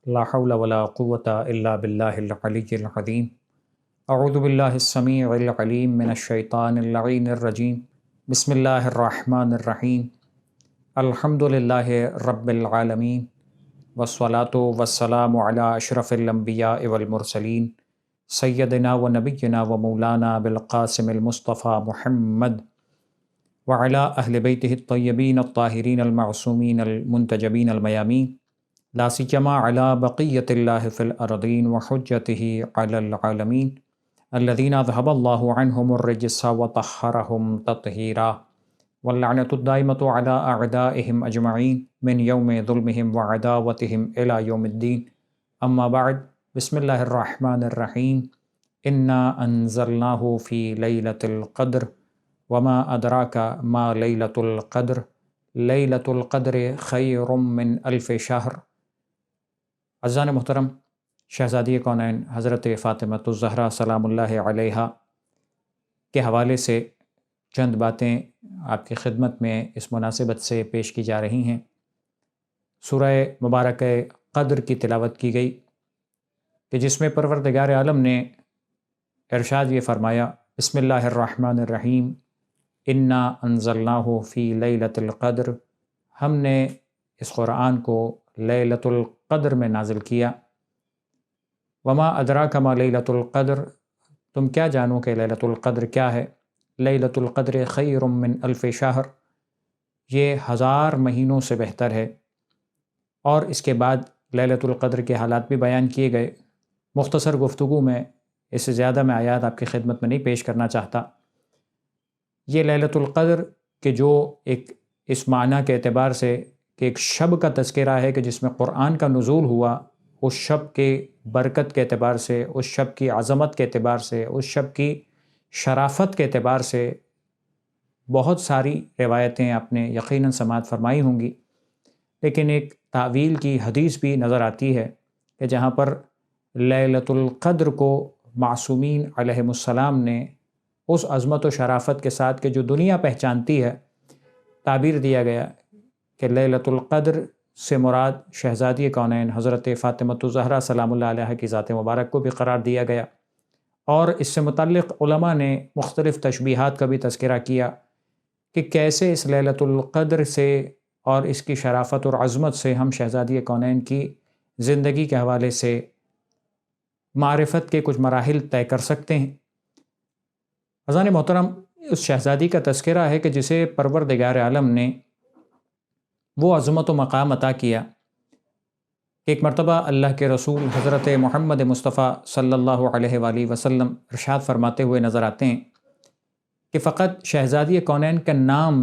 لا حول ولا قوة الا باللہ العلی العظیم۔ اعوذ باللہ السمیع العلیم من الشیطان اللعین الرجیم۔ بسم اللہ الرحمن الرحیم۔ الحمد للہ رب العالمین، والصلاة والسلام علی اشرف الانبیاء والمرسلین، سیدنا و نبینا و مولانا بالقاسم المصطفیٰ محمد وعلی اہل بیتہ الطیبین الطاہرین المعصومین المنتجبین المیامین، لا سیما علی بقیۃ اللہ فی الارضین وحجتہ علی العالمین الذین اذھب اللہ عنہم الرجس وطہرہم تطہیرا، واللعنۃ الدائمۃ علی اعدائہم اجمعین من یوم ظلمہم وعداوتہم الی یوم الدین، اما بعد، بسم اللہ الرحمن الرحیم۔ انا انزلناہ فی لیلۃ القدر وما ادراک ما لیلۃ القدر، لیلۃ القدر خیر من الف شہر۔ عزیزان محترم، شہزادی کونین حضرت فاطمۃ الزہرا سلام اللہ علیہا کے حوالے سے چند باتیں آپ کی خدمت میں اس مناسبت سے پیش کی جا رہی ہیں۔ سورہ مبارکہ قدر کی تلاوت کی گئی کہ جس میں پروردگار عالم نے ارشاد یہ فرمایا، بسم اللہ الرحمن الرحیم، انا انزلناہ فی لیلۃ القدر، ہم نے اس قرآن کو لیلۃ القدر میں نازل کیا۔ وما ادراک ما لیلۃ القدر، تم کیا جانو کہ لیلۃ القدر کیا ہے؟ لیلۃ القدر خیر من الف شہر، یہ 1000 مہینوں سے بہتر ہے۔ اور اس کے بعد لیلۃ القدر کے حالات بھی بیان کیے گئے۔ مختصر گفتگو میں اس سے زیادہ میں آیات آپ کی خدمت میں نہیں پیش کرنا چاہتا۔ یہ لیلۃ القدر کے جو ایک اس معنی کے اعتبار سے کہ ایک شب کا تذکرہ ہے کہ جس میں قرآن کا نزول ہوا، اس شب کے برکت کے اعتبار سے، اس شب کی عظمت کے اعتبار سے، اس شب کی شرافت کے اعتبار سے بہت ساری روایتیں آپ نے یقیناً سماعت فرمائی ہوں گی، لیکن ایک تعویل کی حدیث بھی نظر آتی ہے کہ جہاں پر لیلۃ القدر کو معصومین علیہم السلام نے اس عظمت و شرافت کے ساتھ کہ جو دنیا پہچانتی ہے تعبیر دیا گیا کہ لیلۃ القدر سے مراد شہزادی کونین حضرت فاطمۃ الزہرا سلام اللہ علیہ کی ذات مبارک کو بھی قرار دیا گیا۔ اور اس سے متعلق علماء نے مختلف تشبیہات کا بھی تذکرہ کیا کہ کیسے اس لیلۃ القدر سے اور اس کی شرافت اور عظمت سے ہم شہزادی کونین کی زندگی کے حوالے سے معرفت کے کچھ مراحل طے کر سکتے ہیں۔ عزیزان محترم، اس شہزادی کا تذکرہ ہے کہ جسے پروردگار عالم نے وہ عظمت و مقام عطا کیا کہ ایک مرتبہ اللہ کے رسول حضرت محمد مصطفیٰ صلی اللہ علیہ وآلہ وسلم ارشاد فرماتے ہوئے نظر آتے ہیں کہ فقط شہزادی کونین کا نام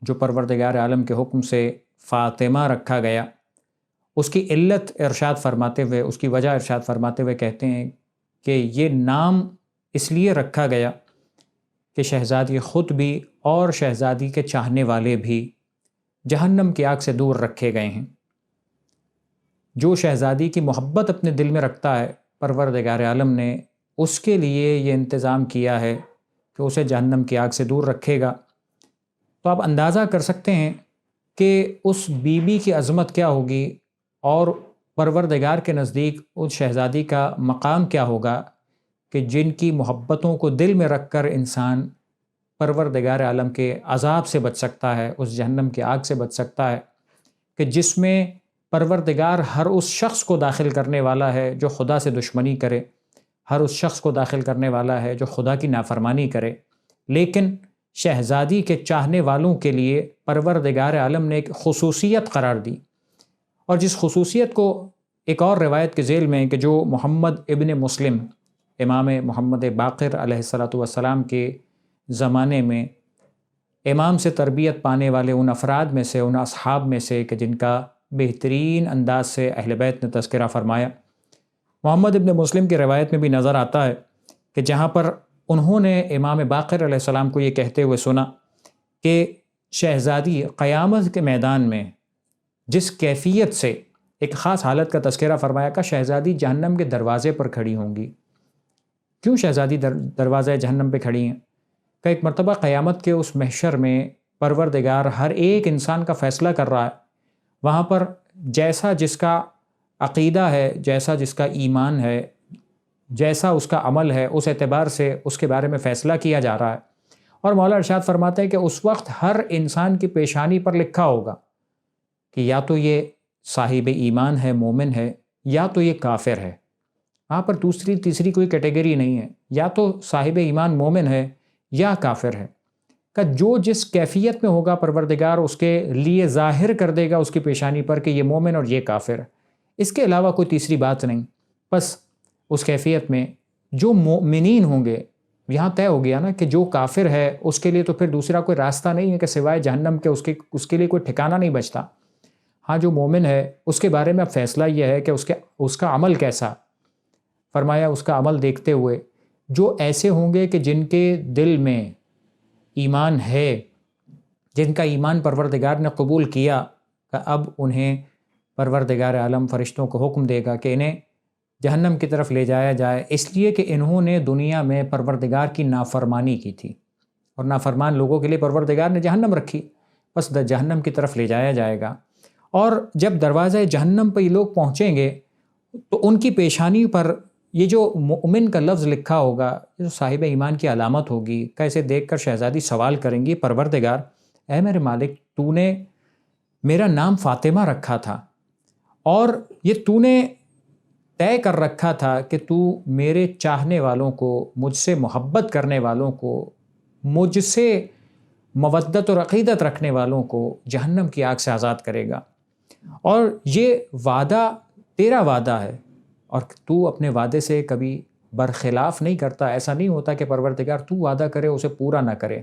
جو پروردگار عالم کے حکم سے فاطمہ رکھا گیا، اس کی علت ارشاد فرماتے ہوئے، اس کی وجہ ارشاد فرماتے ہوئے کہتے ہیں کہ یہ نام اس لیے رکھا گیا کہ شہزادی خود بھی اور شہزادی کے چاہنے والے بھی جہنم کی آگ سے دور رکھے گئے ہیں۔ جو شہزادی کی محبت اپنے دل میں رکھتا ہے، پروردگار عالم نے اس کے لیے یہ انتظام کیا ہے کہ اسے جہنم کی آگ سے دور رکھے گا۔ تو آپ اندازہ کر سکتے ہیں کہ اس بی بی کی عظمت کیا ہوگی اور پروردگار کے نزدیک اس شہزادی کا مقام کیا ہوگا کہ جن کی محبتوں کو دل میں رکھ کر انسان پروردگار عالم کے عذاب سے بچ سکتا ہے، اس جہنم کی آگ سے بچ سکتا ہے کہ جس میں پروردگار ہر اس شخص کو داخل کرنے والا ہے جو خدا سے دشمنی کرے، ہر اس شخص کو داخل کرنے والا ہے جو خدا کی نافرمانی کرے، لیکن شہزادی کے چاہنے والوں کے لیے پروردگار عالم نے ایک خصوصیت قرار دی، اور جس خصوصیت کو ایک اور روایت کے ذیل میں کہ جو محمد ابن مسلم، امام محمد باقر علیہ السلام کے زمانے میں امام سے تربیت پانے والے ان افراد میں سے، ان اصحاب میں سے کہ جن کا بہترین انداز سے اہل بیت نے تذکرہ فرمایا، محمد ابن مسلم کی روایت میں بھی نظر آتا ہے کہ جہاں پر انہوں نے امام باقر علیہ السلام کو یہ کہتے ہوئے سنا کہ شہزادی قیامت کے میدان میں جس کیفیت سے، ایک خاص حالت کا تذکرہ فرمایا کہ شہزادی جہنم کے دروازے پر کھڑی ہوں گی۔ کیوں شہزادی دروازہ جہنم پہ کھڑی ہیں؟ کہ ایک مرتبہ قیامت کے اس محشر میں پروردگار ہر ایک انسان کا فیصلہ کر رہا ہے، وہاں پر جیسا جس کا عقیدہ ہے، جیسا جس کا ایمان ہے، جیسا اس کا عمل ہے، اس اعتبار سے اس کے بارے میں فیصلہ کیا جا رہا ہے۔ اور مولا ارشاد فرماتے ہیں کہ اس وقت ہر انسان کی پیشانی پر لکھا ہوگا کہ یا تو یہ صاحب ایمان ہے، مومن ہے، یا تو یہ کافر ہے۔ وہاں پر دوسری تیسری کوئی کیٹیگری نہیں ہے، یا تو صاحب ایمان مومن ہے یا کافر ہے۔ کہ جو جس کیفیت میں ہوگا پروردگار اس کے لیے ظاہر کر دے گا اس کی پیشانی پر کہ یہ مومن اور یہ کافر ہے۔ اس کے علاوہ کوئی تیسری بات نہیں۔ بس اس کیفیت میں جو مومنین ہوں گے، یہاں طے ہو گیا نا کہ جو کافر ہے اس کے لیے تو پھر دوسرا کوئی راستہ نہیں ہے کہ سوائے جہنم کے اس کے لیے کوئی ٹھکانہ نہیں بچتا۔ ہاں جو مومن ہے اس کے بارے میں اب فیصلہ یہ ہے کہ اس کا عمل کیسا۔ فرمایا اس کا عمل دیکھتے ہوئے جو ایسے ہوں گے کہ جن کے دل میں ایمان ہے، جن کا ایمان پروردگار نے قبول کیا، کہ اب انہیں پروردگار عالم فرشتوں کو حکم دے گا کہ انہیں جہنم کی طرف لے جایا جائے، اس لیے کہ انہوں نے دنیا میں پروردگار کی نافرمانی کی تھی، اور نافرمان لوگوں کے لیے پروردگار نے جہنم رکھی، بس جہنم کی طرف لے جایا جائے گا۔ اور جب دروازہ جہنم پہ یہ لوگ پہنچیں گے تو ان کی پیشانی پر یہ جو مؤمن کا لفظ لکھا ہوگا، جو صاحب ایمان کی علامت ہوگی، کیسے دیکھ کر شہزادی سوال کریں گی، پروردگار اے میرے مالک، تو نے میرا نام فاطمہ رکھا تھا، اور یہ تو نے طے کر رکھا تھا کہ تو میرے چاہنے والوں کو، مجھ سے محبت کرنے والوں کو، مجھ سے مودت اور عقیدت رکھنے والوں کو جہنم کی آگ سے آزاد کرے گا، اور یہ وعدہ تیرا وعدہ ہے، اور تو اپنے وعدے سے کبھی برخلاف نہیں کرتا۔ ایسا نہیں ہوتا کہ پروردگار تو وعدہ کرے اسے پورا نہ کرے۔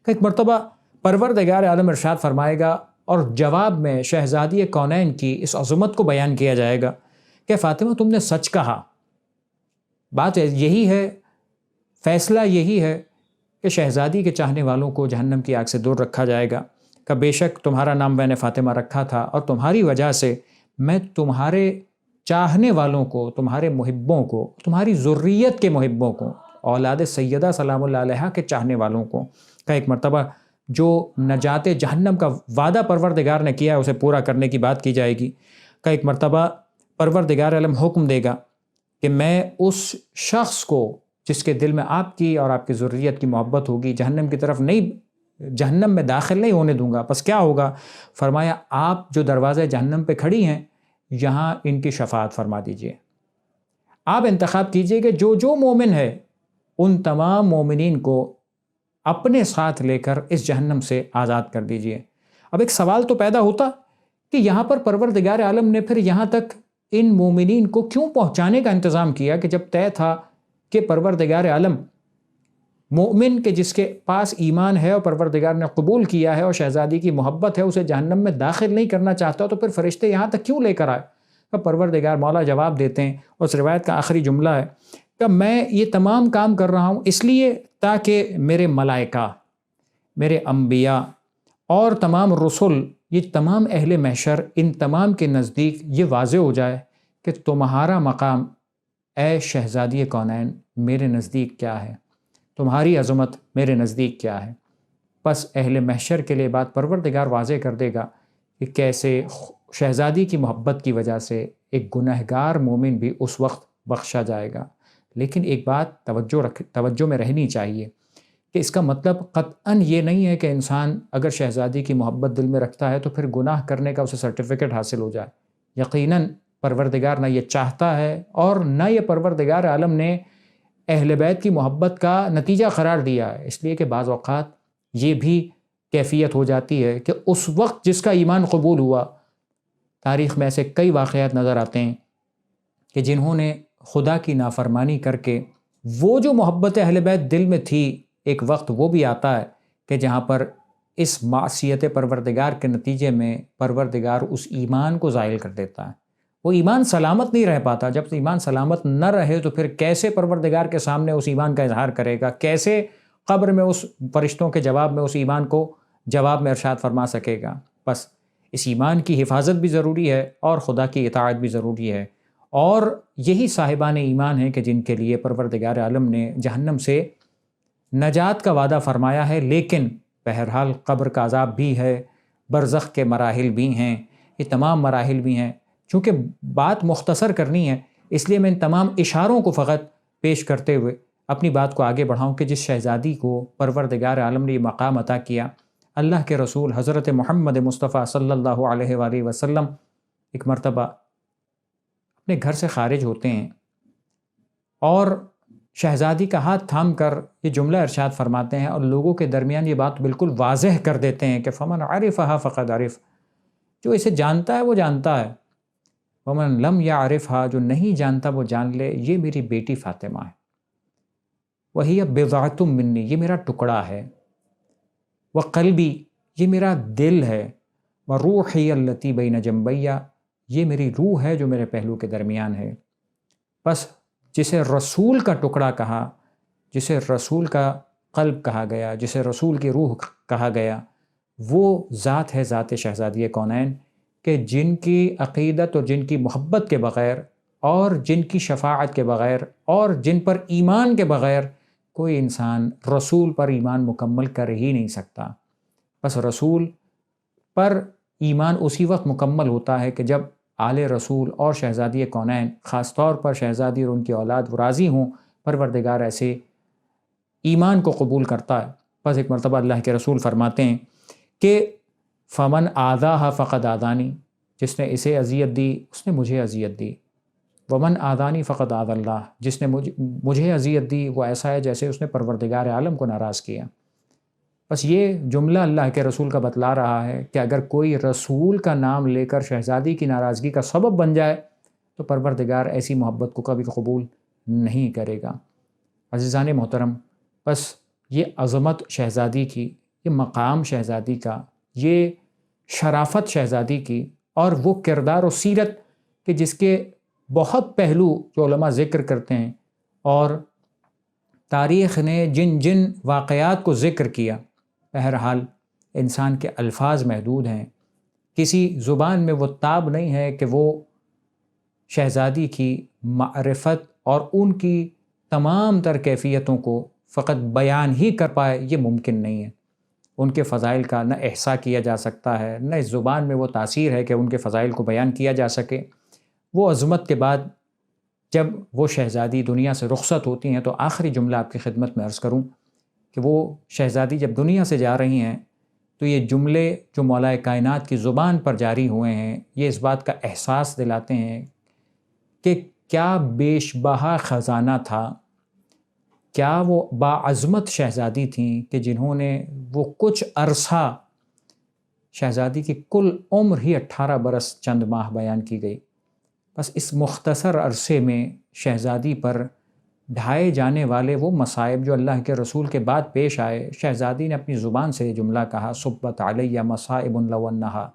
کہ ایک مرتبہ پروردگار عالم ارشاد فرمائے گا، اور جواب میں شہزادی کونین کی اس عظمت کو بیان کیا جائے گا کہ فاطمہ تم نے سچ کہا۔ بات یہی ہے، فیصلہ یہی ہے کہ شہزادی کے چاہنے والوں کو جہنم کی آگ سے دور رکھا جائے گا، کہ بے شک تمہارا نام میں نے فاطمہ رکھا تھا، اور تمہاری وجہ سے میں تمہارے چاہنے والوں کو، تمہارے محبوں کو، تمہاری ذریت کے محبوں کو، اولاد سیدہ سلام اللہ علیہا کے چاہنے والوں کو، کہ ایک مرتبہ جو نجات جہنم کا وعدہ پروردگار نے کیا ہے اسے پورا کرنے کی بات کی جائے گی۔ کہ ایک مرتبہ پروردگار عالم حکم دے گا کہ میں اس شخص کو جس کے دل میں آپ کی اور آپ کی ذریت کی محبت ہوگی جہنم میں داخل نہیں ہونے دوں گا۔ پس کیا ہوگا؟ فرمایا آپ جو دروازے جہنم پہ کھڑی ہیں یہاں ان کی شفاعت فرما دیجئے۔ آپ انتخاب کیجئے کہ جو مومن ہے ان تمام مومنین کو اپنے ساتھ لے کر اس جہنم سے آزاد کر دیجئے۔ اب ایک سوال تو پیدا ہوتا کہ یہاں پر پروردگار عالم نے پھر یہاں تک ان مومنین کو کیوں پہنچانے کا انتظام کیا، کہ جب طے تھا کہ پروردگار عالم مومن کے جس کے پاس ایمان ہے اور پروردگار نے قبول کیا ہے اور شہزادی کی محبت ہے اسے جہنم میں داخل نہیں کرنا چاہتا، تو پھر فرشتے یہاں تک کیوں لے کر آئے؟ تو پروردگار مولا جواب دیتے ہیں، اس روایت کا آخری جملہ ہے کہ میں یہ تمام کام کر رہا ہوں اس لیے تاکہ میرے ملائکہ، میرے انبیاء اور تمام رسل، یہ تمام اہل محشر، ان تمام کے نزدیک یہ واضح ہو جائے کہ تمہارا مقام اے شہزادی کونین میرے نزدیک کیا ہے، تمہاری عظمت میرے نزدیک کیا ہے۔ پس اہل محشر کے لیے بات پروردگار واضح کر دے گا کہ کیسے شہزادی کی محبت کی وجہ سے ایک گنہگار مومن بھی اس وقت بخشا جائے گا۔ لیکن ایک بات توجہ میں رہنی چاہیے کہ اس کا مطلب قطعاً یہ نہیں ہے کہ انسان اگر شہزادی کی محبت دل میں رکھتا ہے تو پھر گناہ کرنے کا اسے سرٹیفکیٹ حاصل ہو جائے۔ یقیناً پروردگار نہ یہ چاہتا ہے، اور نہ یہ پروردگار عالم نے اہل بیت کی محبت کا نتیجہ قرار دیا ہے، اس لیے کہ بعض اوقات یہ بھی کیفیت ہو جاتی ہے کہ اس وقت جس کا ایمان قبول ہوا، تاریخ میں ایسے کئی واقعات نظر آتے ہیں کہ جنہوں نے خدا کی نافرمانی کر کے وہ جو محبت اہل بیت دل میں تھی، ایک وقت وہ بھی آتا ہے کہ جہاں پر اس معصیت پروردگار کے نتیجے میں پروردگار اس ایمان کو زائل کر دیتا ہے، وہ ایمان سلامت نہیں رہ پاتا۔ جب ایمان سلامت نہ رہے تو پھر کیسے پروردگار کے سامنے اس ایمان کا اظہار کرے گا، کیسے قبر میں اس فرشتوں کے جواب میں اس ایمان کو جواب میں ارشاد فرما سکے گا۔ بس اس ایمان کی حفاظت بھی ضروری ہے اور خدا کی اطاعت بھی ضروری ہے، اور یہی صاحبان ایمان ہیں کہ جن کے لیے پروردگار عالم نے جہنم سے نجات کا وعدہ فرمایا ہے۔ لیکن بہرحال قبر کا عذاب بھی ہے، برزخ کے مراحل بھی ہیں، یہ تمام مراحل بھی ہیں، چونکہ بات مختصر کرنی ہے اس لیے میں ان تمام اشاروں کو فقط پیش کرتے ہوئے اپنی بات کو آگے بڑھاؤں کہ جس شہزادی کو پروردگار عالم نے یہ مقام عطا کیا، اللہ کے رسول حضرت محمد مصطفیٰ صلی اللہ علیہ وآلہ وسلم ایک مرتبہ اپنے گھر سے خارج ہوتے ہیں اور شہزادی کا ہاتھ تھام کر یہ جملہ ارشاد فرماتے ہیں اور لوگوں کے درمیان یہ بات بالکل واضح کر دیتے ہیں کہ فمن عرفہا فقد عرف، جو اسے جانتا ہے وہ جانتا ہے، ومن لم یعرفہا، جو نہیں جانتا وہ جان لے، یہ میری بیٹی فاطمہ ہے، وہی بضعۃ منی، یہ میرا ٹکڑا ہے، وقلبی، یہ میرا دل ہے، وروحی التی بین جنبی، یہ میری روح ہے جو میرے پہلو کے درمیان ہے۔ بس جسے رسول کا ٹکڑا کہا، جسے رسول کا قلب کہا گیا، جسے رسول کی روح کہا گیا، وہ ذات ہے ذات شہزادی کونین، کہ جن کی عقیدت اور جن کی محبت کے بغیر اور جن کی شفاعت کے بغیر اور جن پر ایمان کے بغیر کوئی انسان رسول پر ایمان مکمل کر ہی نہیں سکتا۔ بس رسول پر ایمان اسی وقت مکمل ہوتا ہے کہ جب آل رسول اور شہزادی کونین، خاص طور پر شہزادی اور ان کی اولاد، وہ راضی ہوں، پروردگار ایسے ایمان کو قبول کرتا ہے۔ بس ایک مرتبہ اللہ کے رسول فرماتے ہیں کہ فمن آذاہا فقد آذانی، جس نے اسے اذیت دی اس نے مجھے اذیت دی، ومن آذانی فقد آذى اللہ، جس نے مجھے اذیت دی وہ ایسا ہے جیسے اس نے پروردگار عالم کو ناراض کیا۔ بس یہ جملہ اللہ کے رسول کا بتلا رہا ہے کہ اگر کوئی رسول کا نام لے کر شہزادی کی ناراضگی کا سبب بن جائے تو پروردگار ایسی محبت کو کبھی قبول نہیں کرے گا۔ عزیزان محترم، بس یہ عظمت شہزادی کی، یہ مقام شہزادی کا، یہ شرافت شہزادی کی، اور وہ کردار و سیرت کہ جس کے بہت پہلو جو علماء ذکر کرتے ہیں، اور تاریخ نے جن جن واقعات کو ذکر کیا، بہرحال انسان کے الفاظ محدود ہیں، کسی زبان میں وہ تاب نہیں ہے کہ وہ شہزادی کی معرفت اور ان کی تمام تر کیفیتوں کو فقط بیان ہی کر پائے، یہ ممکن نہیں ہے۔ ان کے فضائل کا نہ احصاء کیا جا سکتا ہے، نہ اس زبان میں وہ تاثیر ہے کہ ان کے فضائل کو بیان کیا جا سکے۔ وہ عظمت کے بعد جب وہ شہزادی دنیا سے رخصت ہوتی ہیں تو آخری جملہ آپ کی خدمت میں عرض کروں کہ وہ شہزادی جب دنیا سے جا رہی ہیں تو یہ جملے جو مولا کائنات کی زبان پر جاری ہوئے ہیں، یہ اس بات کا احساس دلاتے ہیں کہ کیا بیش بہا خزانہ تھا، کیا وہ باعظمت شہزادی تھیں کہ جنہوں نے وہ کچھ عرصہ، شہزادی کی کل عمر ہی 18 برس چند ماہ بیان کی گئی، بس اس مختصر عرصے میں شہزادی پر ڈھائے جانے والے وہ مصائب جو اللہ کے رسول کے بعد پیش آئے، شہزادی نے اپنی زبان سے یہ جملہ کہا، صبت علیہ مصائب لو انہا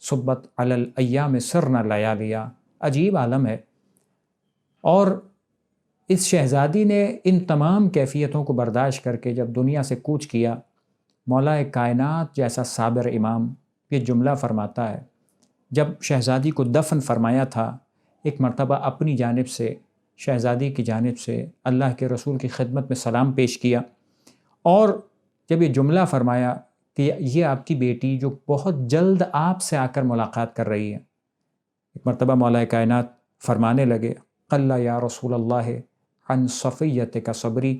صبت علی الایام سرنا لیالیا۔ عجیب عالم ہے، اور اس شہزادی نے ان تمام کیفیتوں کو برداشت کر کے جب دنیا سے کوچ کیا، مولا کائنات جیسا صابر امام یہ جملہ فرماتا ہے، جب شہزادی کو دفن فرمایا تھا، ایک مرتبہ اپنی جانب سے، شہزادی کی جانب سے اللہ کے رسول کی خدمت میں سلام پیش کیا، اور جب یہ جملہ فرمایا کہ یہ آپ کی بیٹی جو بہت جلد آپ سے آ کر ملاقات کر رہی ہے، ایک مرتبہ مولا کائنات فرمانے لگے، قل یا رسول اللہ عن صفیت کا صبری،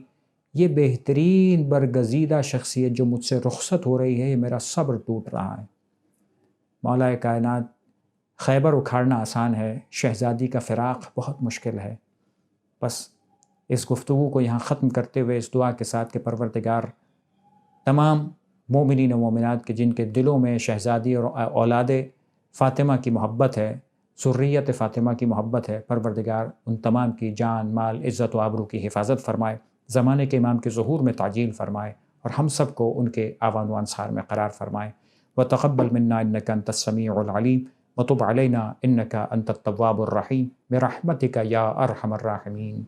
یہ بہترین برگزیدہ شخصیت جو مجھ سے رخصت ہو رہی ہے، یہ میرا صبر ٹوٹ رہا ہے۔ مولا کائنات، خیبر اکھاڑنا آسان ہے، شہزادی کا فراق بہت مشکل ہے۔ بس اس گفتگو کو یہاں ختم کرتے ہوئے اس دعا کے ساتھ کہ پروردگار تمام مومنین و مومنات کے جن کے دلوں میں شہزادی اور اولاد فاطمہ کی محبت ہے، ذریت فاطمہ کی محبت ہے، پروردگار ان تمام کی جان، مال، عزت و آبرو کی حفاظت فرمائے، زمانے کے امام کے ظہور میں تعجیل فرمائے، اور ہم سب کو ان کے آوان و انصار میں قرار فرمائے۔ وتقبل منا انك انت السميع العليم وتب علينا انك انت التواب الرحيم برحمتك يا ارحم الراحمين۔